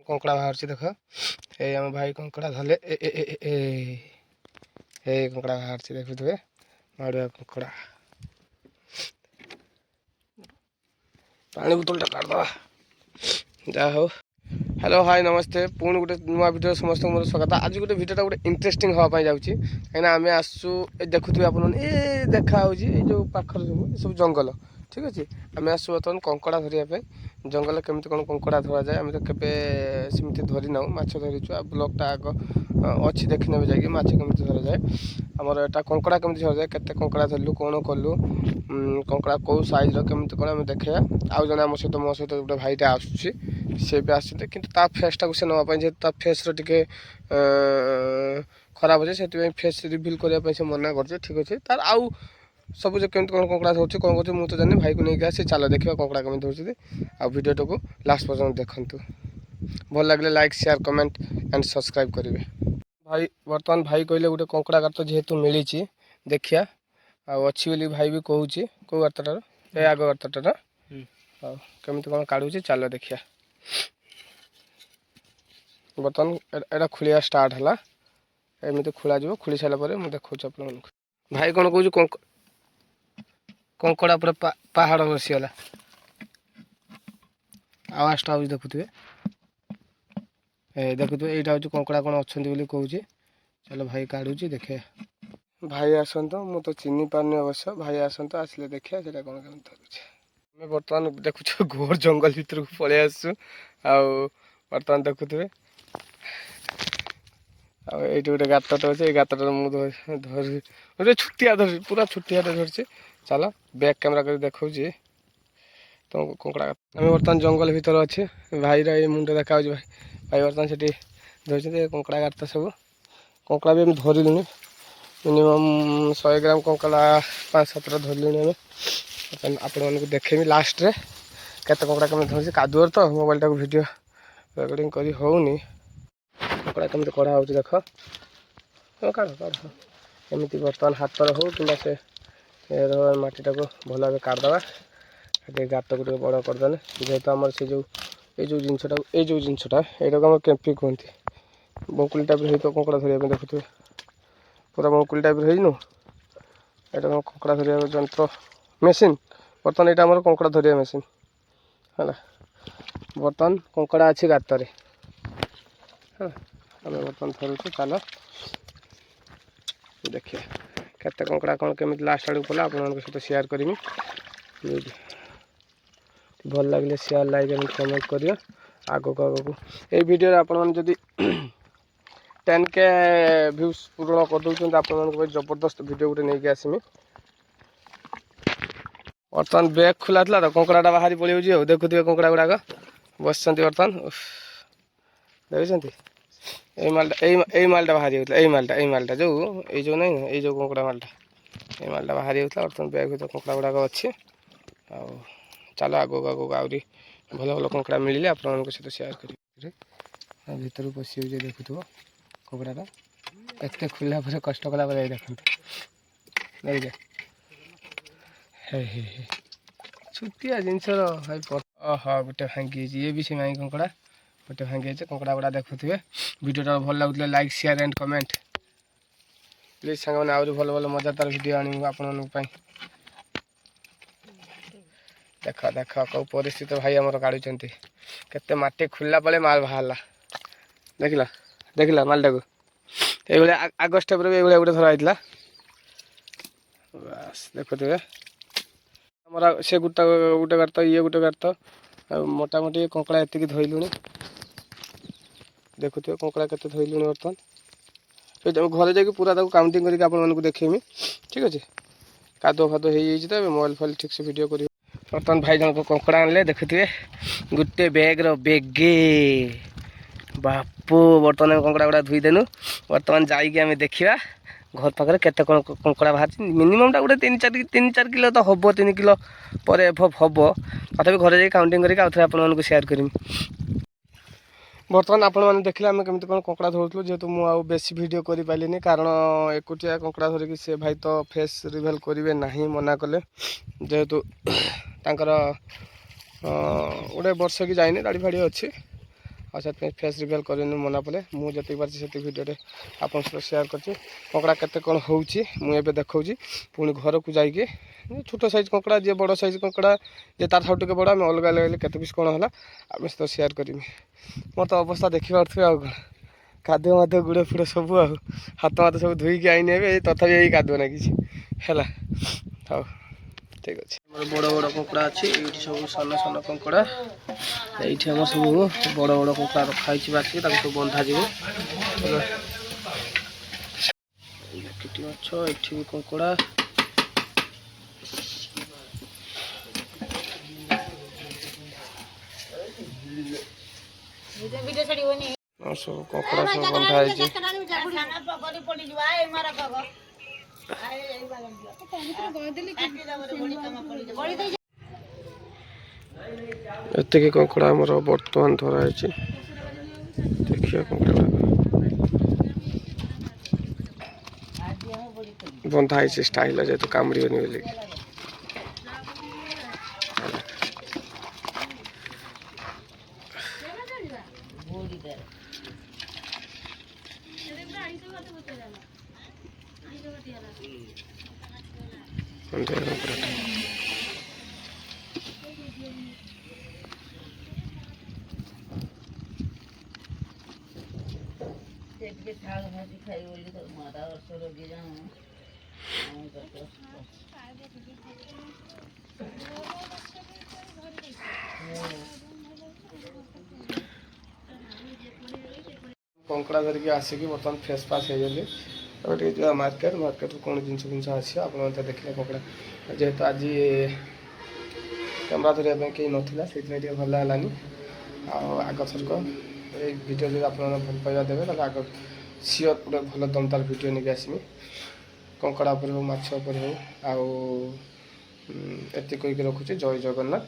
कंकड़ा बाहर देख ये आम भाई कंकड़ा धरले कंकड़ा बाहर देखुए माड़ुआ कंकड़ा पानी बोतल काटदे जा हो। हेलो हाय नमस्ते पुणी गोटे नुआ भिडियो समस्त मोर स्वागत। आज गोटे भिडियोटा गोटे इंटरेस्टिंग हाँपाई जाऊँगी कहीं आम आसू देखुए आप देखा जो पाखर सब जंगल ठीक अच्छे आम आसू बर्तमान कंकड़ा धरने जंगल केमती कौन कंकड़ा धरा जाए आम तो केवे सेमती धरी ना माछ धरीचु आ ब्लॉगटा आग अच्छी देखी ने जाकि माछ केमती धरा जाए आमर एटा कंकड़ा केमती धरा जाए केते कंकड़ा धरलु कौन कलु कंकड़ा कौ साइज केमती कौन आम देखा आउ जन आम सहित मो सहित गोटे भाईटा आसुची सी भी आसते कि फेसटा से नापी जेहतु फेस रे खराब अच्छे से फेस रिविल करने से मना कर ठीक अच्छे तार आउ सब जो केमती कौन कंकड़ा धरती कौन कर मुझे जानी भाई को लेकिन आसे चलो देखा कंकड़ा केमी धरती आ भिडियोटा को लास्ट पर्यटन देखु भल लगे like share comment and subscribe करेंगे। भाई बर्तमान भाई कहले गोटे कंकड़ा गात जेहेतु मिली देखिया अच्छी बोली भाई भी कहूँ कौ गातटार ए आग गातटार हाँ केमती कौन काढ़ुचे चलो देखिया बर्तमान एटा खोलिया स्टार्ट है एमती खोल जा खोली सारापर मुझे देखा आप भाई कौन कौन कंकड़ा पूरा पहाड़ बसीगला आवाजटा हूँ देखुए देखुए यहाँ हूँ कंकड़ा कौन अच्छा कहूँ चलो भाई काढ़ुची देखे भाई आसत मु तो चिन्ह पार्नि अवश्य भाई आसत आसिले देखिए से कौन केम धरुचे आम बर्तमान देखु घोर जंगल भितर को पलि आसु बर्तमान देखुए ये गोटे गातटे अच्छे गातटे मुझे धरी गोटे छुटिया धरी पूरा छुटिया धरचे चलो बैक कैमेरा कर देखा तुमको कंकड़ा आम बर्तमान जंगल भितर अच्छे भाई मुंड देखा भाई भाई बर्तमान से धरते कंकड़ा गात सब कंकड़ा भी धरलुनि मिनिमम 100 ग्राम कंकड़ा 5-7 धरलुनि आपण को देखेमी लास्ट रे केते कंकड़ा केमी धरছি कादुअर तो मोबाइल टाक वीडियो रिकॉर्डिंग करी होउनी कंकड़ा केमी कड़ा हो देख काढ़ काढ़ एमती बर्तमान हाथ हो कि से मटीटा को भल भाव काटदे गात को बड़ करदे जेहेतु आम से जो जिनसा यहाँ केम्पी कहते बंकुली टाइप हो कंकड़ा धरने देखुए पूरा बंकुली टाइप हो यहाँ कंकड़ा धरिया जंत्र मेसीन बर्तमान यहाँ आम कंकड़ा धरिया मेसीन है बर्तमान कंकड़ा अच्छी गातर है आम बर्तमान धरुचे चलो देखिए केते कंकड़ा कौन केमी लास्ट आड़ पड़ा आप सहित शेयर करी भल लगे शेयर लाइक एंड कमेंट करिए आगक आगक ये वीडियो आपड़ी 10K व्यूज पूर्ण करदे आप जबरदस्त वीडियो गोटे नहीं आसमी बर्तमान बैग खोला था तो कंकड़ा बाहरी पड़े देखुए कंकड़ा गुड़ाक बस बर्तमान देखते यही मालटा बाहरी होता यही मालटा जो जो नहीं ये जो कंकड़ा मालटा ये मालटा बाहरी होता बर्तमान बैग भर कंकड़ा गुड़ाक अच्छे आ चलो आगक आगक आहरी भल भल कंकड़ा मिले आप सहित शेयर करेंगे भर पशि देखुव कंकड़ा एत खोला पर कष्ट कला देखते देखिए छुटिया जिनस हाँ गोटे भांगी ये भी से माई कंकड़ा गोटे भांगी कंकड़ा गुड़ा देखुए वीडियोटा भल लगुले like share and comment please सांग मैंने आहरी भल भल मजादार वीडियो आनी आपण देख देख कौ परिस्थिति भाई आमर काढ़ुंट केते माटी खोलला पड़े माल बाहर देखला देखला मालटा को ये आग स्टेप ये गोटे धरा बस देखुए आमर से गोटे गात ये गोटे गात मोटामोटी कंकड़ा एति धरलुनि देखुए कंकड़ा केते धरलुनि बर्तमान घरे जाकि पूरा काउंटिंग करके देखेमी ठीक अच्छे कादुआ फादुआ हो मोबाइल फाइल ठीक से वीडियो कर बर्तमान भाई जन को कंकड़ा आनले देखुए गोटे बैग्र बेगे बापू बर्तमान कंकड़ा गुड़ा धोईदेनु बर्तमान जाइए आम देखा घर पाखे केते कौन कंकड़ा बाहर मिनिममटा गोटे 3-4 किलो तो हम 3 किलो पर एभव हम तथा घरे जाइए काउंटिंग करके आउ थे आपको शेयर करी बर्तमान आपने देखिले आम केमती कौन कंकड़ा धरुलु जेहेतु मुझे बेसी वीडियो कर पारे कारण एकुटिया कंकड़ा धरिकी से भाई तो फेस रिवेल करेंगे ना मना कले जेहेतु तांकर गोटे वर्ष की जाइए दाढ़ी फाड़ी अच्छी ଆଉ ସେଥିପାଇଁ ଫେସ୍ ରିଭିଲ୍ କରିନି ମନା ପଡ଼େ। ମୁଁ ଯେତିକି ପାରିଛି ସେତିକି ଭିଡ଼ିଓରେ ଆପଣଙ୍କ ସହିତ ସେୟାର କରିଛି। କଙ୍କଡ଼ା କେତେ କ'ଣ ହେଉଛି ମୁଁ ଏବେ ଦେଖାଉଛି। ପୁଣି ଘରକୁ ଯାଇକି ଛୋଟ ସାଇଜ୍ କଙ୍କଡ଼ା, ଯିଏ ବଡ଼ ସାଇଜ୍ କଙ୍କଡ଼ା, ଯିଏ ତା'ଠାରୁ ଟିକେ ବଡ଼, ଆମେ ଅଲଗା ଅଲଗା କେତେ ପିସ୍ କ'ଣ ହେଲା ଆମେ ସହିତ ସେୟାର କରିବି। ମୋର ତ ଅବସ୍ଥା ଦେଖିପାରୁଥିବେ ଆଉ କ'ଣ, କାଦୁଅ ମାଦୁଅ ଗୁଡ଼ ଫୁଡ଼ ସବୁ, ଆଉ ହାତ ମାତ ସବୁ ଧୋଇକି ଆଇନି ଏବେ, ତଥାପି ଏଇ କାଦୁଅ ନାଗିଛି ହେଲା। ହଉ ଠିକ୍ ଅଛି। ଆମର ବଡ଼ ବଡ଼ କଙ୍କଡ଼ା ଅଛି, ଏଇଠି ସବୁ ସାନ ସାନ କଙ୍କଡ଼ା, ଏଇଠି ଆମର ସବୁ ବଡ଼ ବଡ଼ କଙ୍କଡ଼ା ରଖାହେଇଛି ବାକି, ତାକୁ ସବୁ ବନ୍ଧାଯିବ। କିଟି ମାଛ, ଏଠି ବି କଙ୍କଡ଼ା, ସବୁ କଙ୍କଡ଼ା ସବୁ ବନ୍ଧା ହେଇଛି। ଏତିକି କଙ୍କଡ଼ା ଆମର ବର୍ତ୍ତମାନ ଧରା ହେଇଛି। ଦେଖିବା କଙ୍କଡ଼ା ବନ୍ଧା ହେଇଛି ଷ୍ଟାଇଲ, ଯେହେତୁ କାମୁଡ଼ିବନି ବୋଲି। କଙ୍କଡ଼ା ଧରିକି ଆସିକି ବର୍ତ୍ତମାନ ଫ୍ରେଶ୍ ପାସ୍ ହେଇଗଲି। ଏବେ ଟିକେ ଯିବା ମାର୍କେଟରୁ କ'ଣ ଜିନିଷ ଆସିବ ଆପଣ ମଧ୍ୟ ଦେଖିଲେ। କଙ୍କଡ଼ା ଯେହେତୁ ଆଜି କ୍ୟାମେରା ଧରିବା ପାଇଁ କେହି ନଥିଲା, ସେଇଥିପାଇଁ ଟିକେ ଭଲ ହେଲାନି। ଆଉ ଆଗ ଥରକ ଏଇ ଭିଡ଼ିଓ ଯଦି ଆପଣମାନେ ଭଲ ପାଇବା ଦେବେ, ତାହେଲେ ଆଗ ସିଓର ଗୋଟେ ଭଲ ଦମଦାର ଭିଡ଼ିଓ ନେଇକି ଆସିବି। କଙ୍କଡ଼ା ଉପରେ ହଉ, ମାଛ ଉପରେ ହଉ। ଆଉ ଏତିକି କହିକି ରଖୁଛି। ଜୟ ଜଗନ୍ନାଥ।